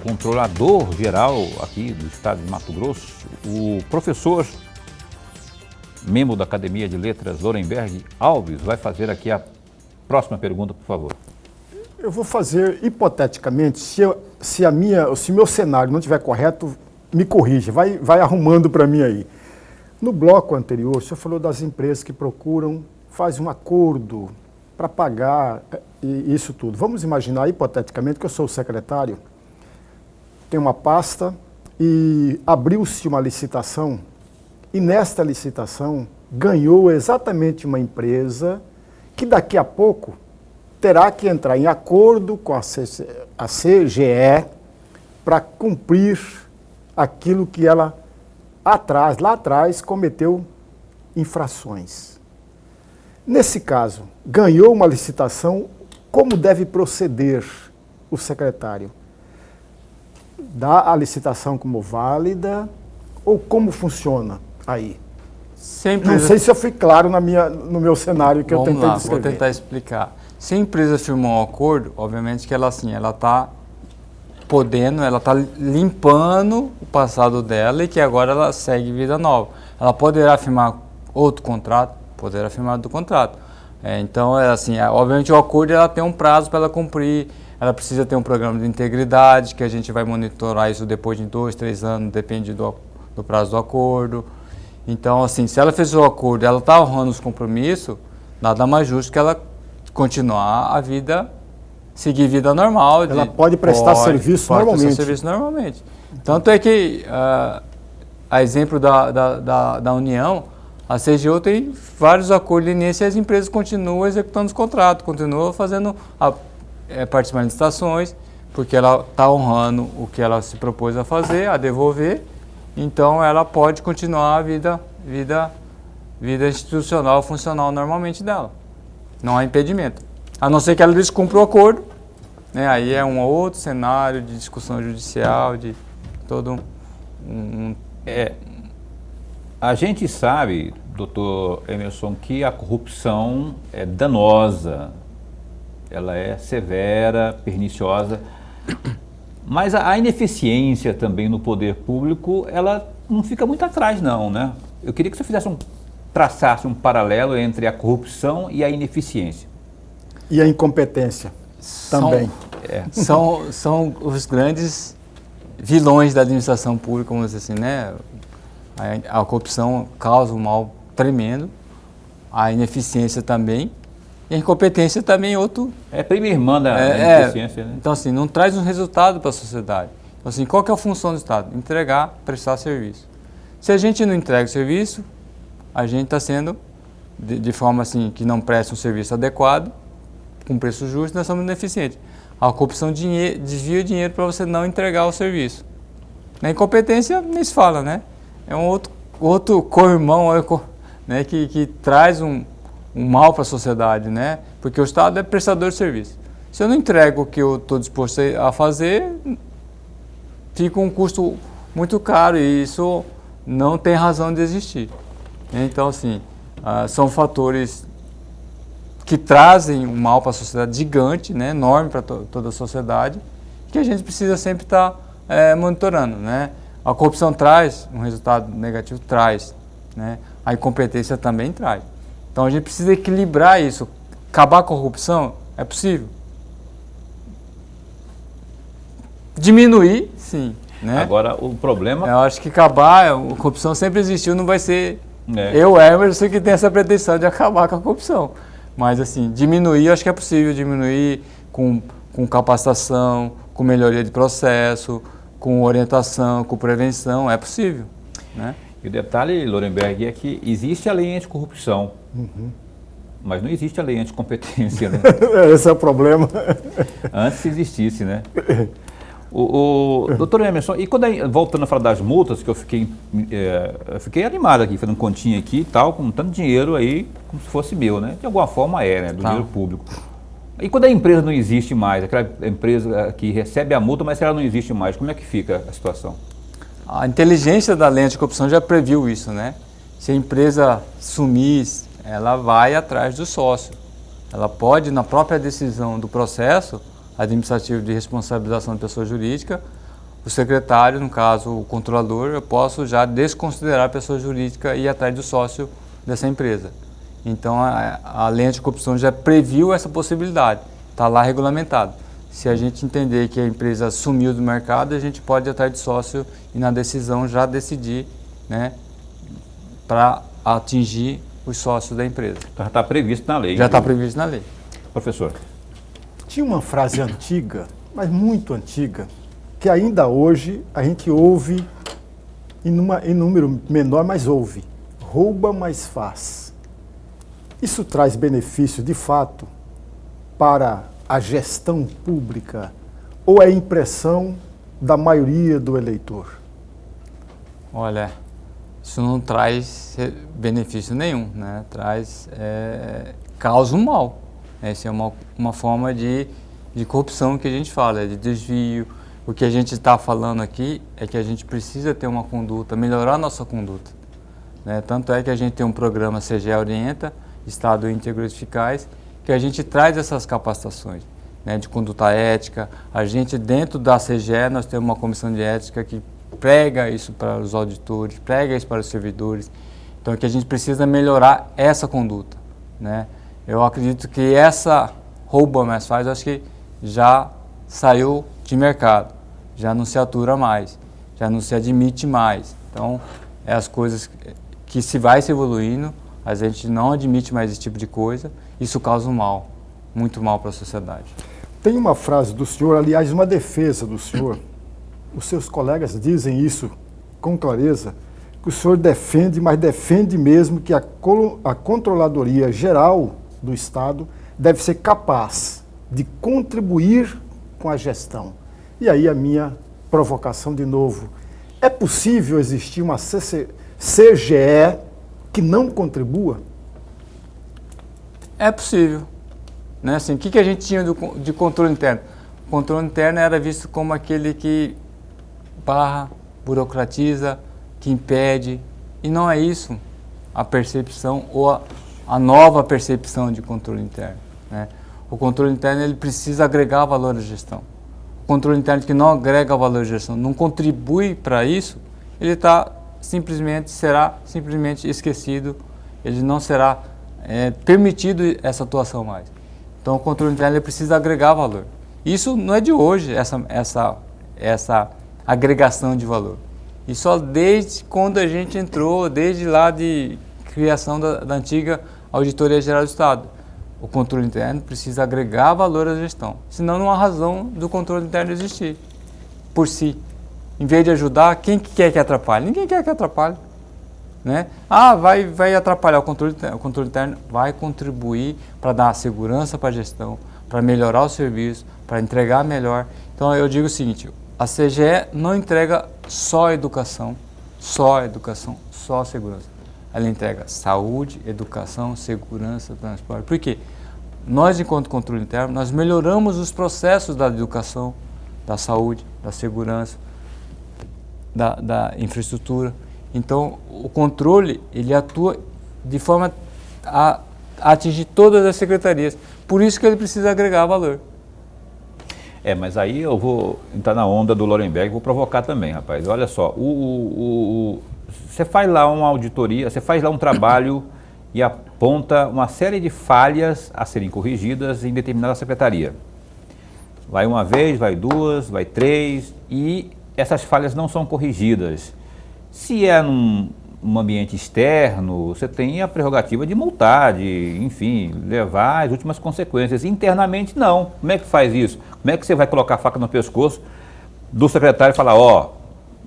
controlador geral aqui do estado de Mato Grosso, o professor, membro da Academia de Letras, Lorenberg Alves, vai fazer aqui a próxima pergunta, por favor. Eu vou fazer, hipoteticamente, se meu cenário não estiver correto, me corrija, vai arrumando para mim aí. No bloco anterior, o senhor falou das empresas que procuram, faz um acordo para pagar e isso tudo. Vamos imaginar, hipoteticamente, que eu sou o secretário, tenho uma pasta e abriu-se uma licitação e nesta licitação ganhou exatamente uma empresa que daqui a pouco terá que entrar em acordo com a CGE para cumprir aquilo que ela lá atrás cometeu infrações. Nesse caso, ganhou uma licitação, como deve proceder o secretário? Dá a licitação como válida ou como funciona aí? Não sei se eu fui claro no meu cenário que eu tentei descrever. Vou tentar explicar. Se a empresa firmou um acordo, obviamente que ela está podendo, ela está limpando o passado dela e que agora ela segue vida nova. Ela poderá firmar outro contrato? Poderá firmar do contrato. Então, obviamente o acordo ela tem um prazo para ela cumprir, ela precisa ter um programa de integridade, que a gente vai monitorar isso depois de 2, 3 anos, depende do prazo do acordo. Então, assim, se ela fez o acordo e ela está honrando os compromissos, nada mais justo que ela continuar a vida, seguir vida normal. Ela pode prestar serviço normalmente. Prestar serviço normalmente. Tanto é que, a exemplo da União, a CGU tem vários acordos de leniência e as empresas continuam executando os contratos, continuam fazendo participando de licitações, porque ela está honrando o que ela se propôs a fazer, a devolver, então ela pode continuar a vida institucional, funcional normalmente dela. Não há impedimento. A não ser que ela descumpra o acordo, né? Aí é um outro cenário de discussão judicial, de todo A gente sabe, doutor Emerson, que a corrupção é danosa, ela é severa, perniciosa, mas a ineficiência também no poder público, ela não fica muito atrás não, né? Eu queria que você traçasse um paralelo entre a corrupção e a ineficiência. E a incompetência também. São os grandes vilões da administração pública, vamos dizer assim, né? A corrupção causa um mal tremendo, a ineficiência também, e a incompetência também é outro. É prima irmã da ineficiência, né? Então, assim, não traz um resultado para a sociedade. Então, assim, qual que é a função do Estado? Entregar, prestar serviço. Se a gente não entrega o serviço, a gente está sendo, de forma assim, que não presta um serviço adequado, com preço justo, nós somos ineficientes. A corrupção desvia o dinheiro para você não entregar o serviço. Na incompetência, nem se fala, né? É um outro co-irmão, né, que traz um mal para a sociedade, né? Porque o Estado é prestador de serviço. Se eu não entrego o que eu estou disposto a fazer, fica um custo muito caro e isso não tem razão de existir. Então, assim, são fatores que trazem um mal para a sociedade gigante, né, enorme para toda a sociedade, que a gente precisa sempre estar monitorando, né? A corrupção traz um resultado negativo, traz, né? A incompetência também traz. Então a gente precisa equilibrar isso. Acabar com a corrupção é possível. Diminuir, sim, né? Agora, o problema... Eu acho que acabar, a corrupção sempre existiu, não vai ser... Eu, Emerson, que tem essa pretensão de acabar com a corrupção. Mas, assim, diminuir, eu acho que é possível diminuir com capacitação, com melhoria de processo, com orientação, com prevenção, é possível, né? E o detalhe, Lorenberg, é que existe a lei anticorrupção, mas não existe a lei anticompetência, né? Esse é o problema. Antes existisse, né? Doutor Emerson, e quando voltando a falar das multas, que eu fiquei animado aqui, fazendo continha aqui e tal, com tanto dinheiro aí, como se fosse meu, né? De alguma forma né? Do dinheiro público. E quando a empresa não existe mais, aquela empresa que recebe a multa, mas ela não existe mais, como é que fica a situação? A inteligência da lei anticorrupção já previu isso, né? Se a empresa sumir, ela vai atrás do sócio. Ela pode, na própria decisão do processo administrativo de responsabilização da pessoa jurídica, o secretário, no caso o controlador, eu posso já desconsiderar a pessoa jurídica e ir atrás do sócio dessa empresa. Então a lei anticorrupção já previu essa possibilidade, está lá regulamentado. Se a gente entender que a empresa sumiu do mercado, a gente pode ir atrás de sócio e na decisão já decidir, né, para atingir os sócios da empresa. Então já está previsto na lei. Já está previsto na lei. Professor. Tinha uma frase antiga, mas muito antiga, que ainda hoje a gente ouve em número menor, mas ouve. Rouba, mas faz. Isso traz benefício, de fato, para a gestão pública ou é impressão da maioria do eleitor? Olha, isso não traz benefício nenhum, né? Causa um mal. Essa é uma forma de corrupção que a gente fala, de desvio. O que a gente está falando aqui é que a gente precisa ter uma conduta, melhorar a nossa conduta, né? Tanto é que a gente tem um programa CGE Orienta, Estado Íntegro e Eficaz, que a gente traz essas capacitações, né, de conduta ética. A gente, dentro da CGE, nós temos uma comissão de ética que prega isso para os auditores, prega isso para os servidores. Então, é que a gente precisa melhorar essa conduta, né? Eu acredito que essa rouba, mas faz, eu acho que já saiu de mercado, já não se atura mais, já não se admite mais. Então, é as coisas que se vai se evoluindo, a gente não admite mais esse tipo de coisa, isso causa um mal, muito mal para a sociedade. Tem uma frase do senhor, aliás, uma defesa do senhor, os seus colegas dizem isso com clareza, que o senhor defende, mas defende mesmo que a Controladoria Geral do Estado deve ser capaz de contribuir com a gestão. E aí a minha provocação de novo, é possível existir uma CGE que não contribua? É possível, né? Assim, o que a gente tinha de controle interno? O controle interno era visto como aquele que barra, burocratiza, que impede, e não é isso a percepção ou a nova percepção de controle interno, né? O controle interno, ele precisa agregar valor à gestão. O controle interno que não agrega valor à gestão, não contribui para isso, ele será simplesmente esquecido, ele não será permitido essa atuação mais. Então o controle interno, ele precisa agregar valor. Isso não é de hoje, essa agregação de valor. E só desde quando a gente entrou, desde lá de criação da antiga Auditoria Geral do Estado. O controle interno precisa agregar valor à gestão, senão não há razão do controle interno existir por si. Em vez de ajudar, quem que quer que atrapalhe? Ninguém quer que atrapalhe, né? Vai atrapalhar o controle interno, vai contribuir para dar segurança para a gestão, para melhorar o serviço, para entregar melhor. Então eu digo o seguinte, a CGE não entrega só educação, só segurança. Ela entrega saúde, educação, segurança, transporte. Por quê? Nós, enquanto controle interno, nós melhoramos os processos da educação, da saúde, da segurança, da infraestrutura. Então, o controle, ele atua de forma a atingir todas as secretarias. Por isso que ele precisa agregar valor. Mas aí eu vou entrar na onda do Lorenberg, vou provocar também, rapaz. Olha só, você faz lá uma auditoria, você faz lá um trabalho e aponta uma série de falhas a serem corrigidas em determinada secretaria. Vai uma vez, vai duas, vai três, e essas falhas não são corrigidas. Se é num ambiente externo, você tem a prerrogativa de multar, de, enfim, levar as últimas consequências. Internamente, não. Como é que faz isso? Como é que você vai colocar a faca no pescoço do secretário e falar,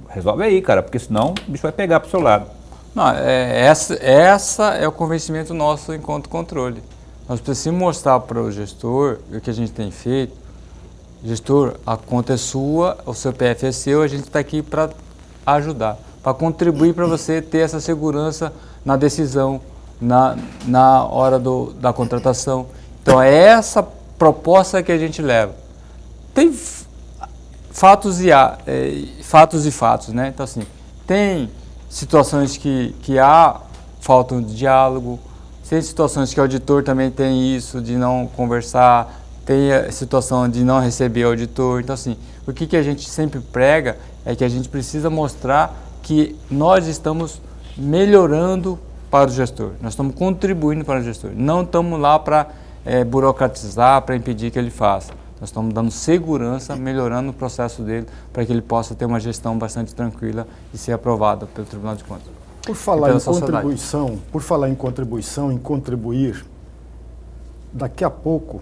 resolve aí, cara, porque senão o bicho vai pegar pro seu lado. Não, essa é o convencimento nosso enquanto controle. Nós precisamos mostrar para o gestor o que a gente tem feito. Gestor, a conta é sua, o seu PF é seu, a gente está aqui para ajudar, para contribuir para você ter essa segurança na decisão, na hora da contratação. Então é essa proposta que a gente leva. Tem fatos e fatos, né? Então assim, tem situações que há falta de diálogo, tem situações que o auditor também tem isso, de não conversar, tem a situação de não receber o auditor. Então assim, o que a gente sempre prega é que a gente precisa mostrar que nós estamos melhorando para o gestor, nós estamos contribuindo para o gestor, não estamos lá para burocratizar, para impedir que ele faça. Nós estamos dando segurança, melhorando o processo dele, para que ele possa ter uma gestão bastante tranquila e ser aprovada pelo Tribunal de Contas. Por falar em contribuição, em contribuir, daqui a pouco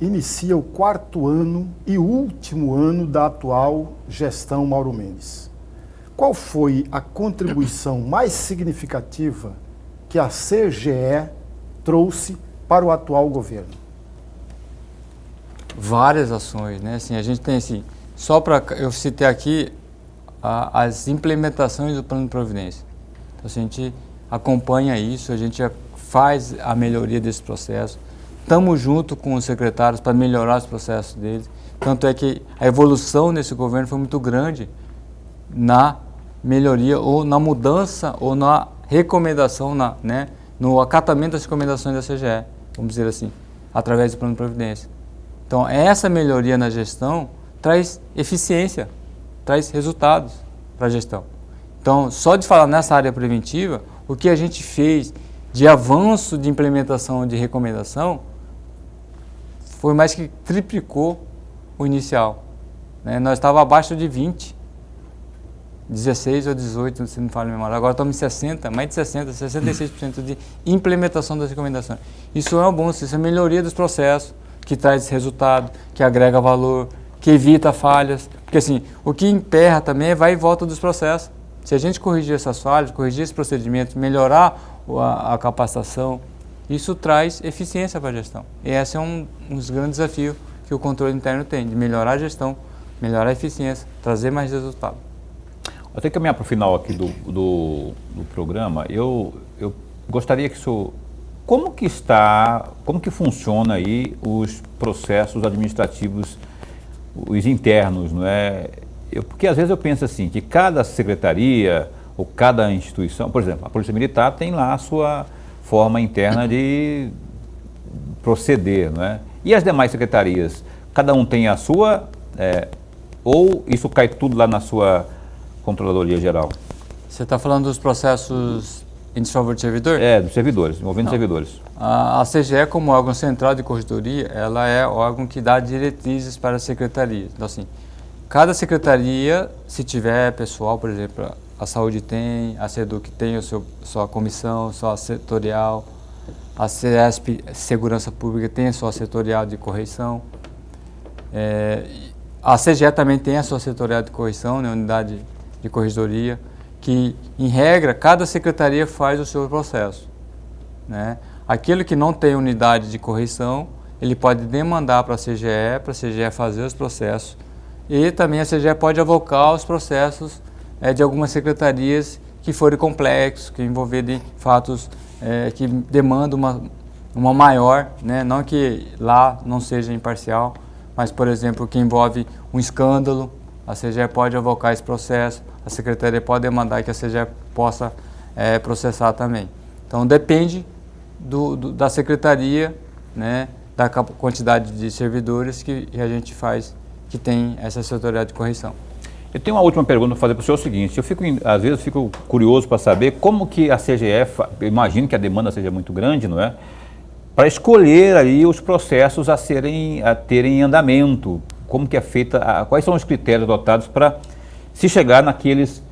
inicia o 4º ano e último ano da atual gestão Mauro Mendes. Qual foi a contribuição mais significativa que a CGE trouxe para o atual governo? Várias ações, né? Assim, a gente tem assim, só para eu citei aqui as implementações do plano de providência. Então, a gente acompanha isso, a gente faz a melhoria desse processo. Estamos junto com os secretários para melhorar os processos deles. Tanto é que a evolução nesse governo foi muito grande na melhoria ou na mudança ou na recomendação, no acatamento das recomendações da CGE, vamos dizer assim, através do plano de providência. Então, essa melhoria na gestão traz eficiência, traz resultados para a gestão. Então, só de falar nessa área preventiva, o que a gente fez de avanço de implementação de recomendação foi mais que triplicou o inicial. Né? Nós estávamos abaixo de 20, 16 ou 18, se não falo a memória. Agora estamos em 60, mais de 60, 66% de implementação das recomendações. Isso é um avanço, isso é melhoria dos processos, que traz esse resultado, que agrega valor, que evita falhas. Porque assim, o que emperra também é vai e volta dos processos. Se a gente corrigir essas falhas, corrigir esses procedimentos, melhorar a capacitação, isso traz eficiência para a gestão. E esse é um dos grandes desafios que o controle interno tem, de melhorar a gestão, melhorar a eficiência, trazer mais resultado. Até caminhar para o final aqui do programa, eu gostaria que o senhor... Como que funciona aí os processos administrativos, os internos, não é? Porque às vezes eu penso assim, que cada secretaria ou cada instituição, por exemplo, a Polícia Militar tem lá a sua forma interna de proceder, não é? E as demais secretarias, cada um tem a sua, ou isso cai tudo lá na sua Controladoria Geral? Você está falando dos processos em desfavor de servidor? Dos servidores, envolvendo servidores. A CGE, como órgão central de corredoria, ela é o órgão que dá diretrizes para a secretaria. Então, assim, cada secretaria, se tiver pessoal, por exemplo, a Saúde tem, a SEDUC tem sua comissão, sua setorial, a CESP, Segurança Pública, tem a sua setorial de correição. A CGE também tem a sua setorial de correição, né, unidade de corredoria, que, em regra, cada secretaria faz o seu processo. Né? Aquele que não tem unidade de correição, ele pode demandar para a CGE fazer os processos, e também a CGE pode avocar os processos de algumas secretarias que forem complexos, que envolverem fatos que demandam uma maior, né? Não que lá não seja imparcial, mas, por exemplo, que envolve um escândalo, a CGE pode avocar esse processo, a Secretaria pode demandar que a CGE possa processar também. Então depende da Secretaria, né, da quantidade de servidores que a gente faz, que tem essa setorial de correição. Eu tenho uma última pergunta para fazer para o senhor, é o seguinte, às vezes eu fico curioso para saber como que a CGE, eu imagino que a demanda seja muito grande, não é? Para escolher aí os processos a terem andamento, como que é feita, quais são os critérios adotados para se chegar naqueles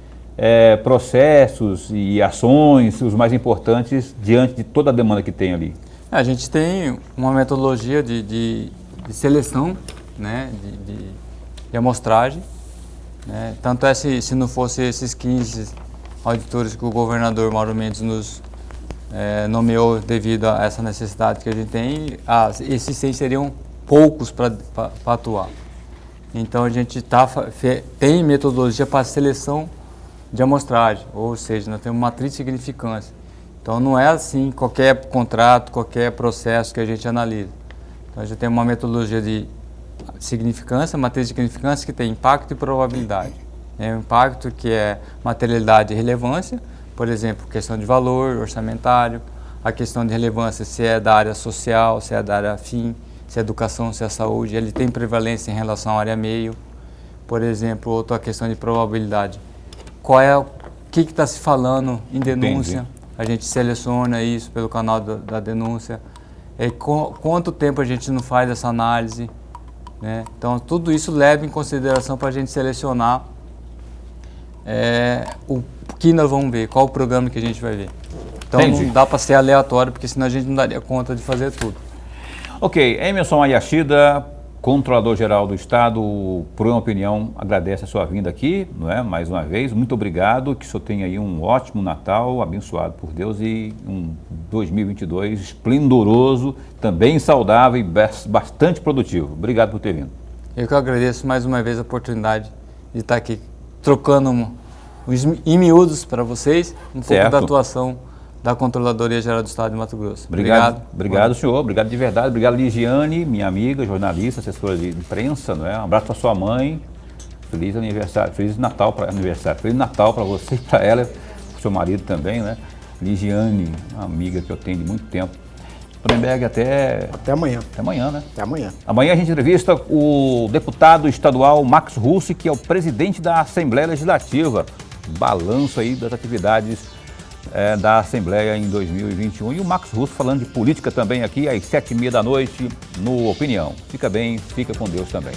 processos e ações, os mais importantes, diante de toda a demanda que tem ali? A gente tem uma metodologia de seleção, né, de amostragem, né? Tanto é se não fosse esses 15 auditores que o governador Mauro Mendes nos nomeou devido a essa necessidade que a gente tem, esses 100 seriam poucos para atuar. Então a gente tem metodologia para seleção de amostragem, ou seja, nós temos matriz de significância. Então não é assim qualquer contrato, qualquer processo que a gente analisa. Então a gente tem uma metodologia de significância, matriz de significância que tem impacto e probabilidade. O impacto que é materialidade e relevância, por exemplo, questão de valor orçamentário, a questão de relevância se é da área social, se é da área fim, se é educação, se é saúde, ele tem prevalência em relação à área meio. Por exemplo, outra questão de probabilidade. O que está se falando em denúncia? Entendi. A gente seleciona isso pelo canal da denúncia. Quanto tempo a gente não faz essa análise? Né? Então, tudo isso leva em consideração para a gente selecionar o que nós vamos ver, qual o programa que a gente vai ver. Então, Entendi. não dá para ser aleatório, porque senão a gente não daria conta de fazer tudo. Ok, Emerson Ayashida, Controlador-Geral do Estado, por uma opinião, agradece a sua vinda aqui, não é? Mais uma vez, muito obrigado, que o senhor tenha aí um ótimo Natal, abençoado por Deus, e um 2022 esplendoroso, também saudável e bastante produtivo. Obrigado por ter vindo. Eu que agradeço mais uma vez a oportunidade de estar aqui trocando uns em miúdos para vocês, um pouco da atuação da Controladoria Geral do Estado de Mato Grosso. Obrigado, senhor. Obrigado de verdade. Obrigado, Ligiane, minha amiga, jornalista, assessora de imprensa, não é? Um abraço para sua mãe. Feliz aniversário, Feliz Natal para você e para ela, para o seu marido também, né? Ligiane, uma amiga que eu tenho de muito tempo. Tromberg, até amanhã. Até amanhã, né? Até amanhã. Amanhã a gente entrevista o deputado estadual Max Russi, que é o presidente da Assembleia Legislativa. Balanço aí das atividades da Assembleia em 2021. E o Max Russi falando de política também aqui às 7h30 da noite no Opinião. Fica bem, fica com Deus também.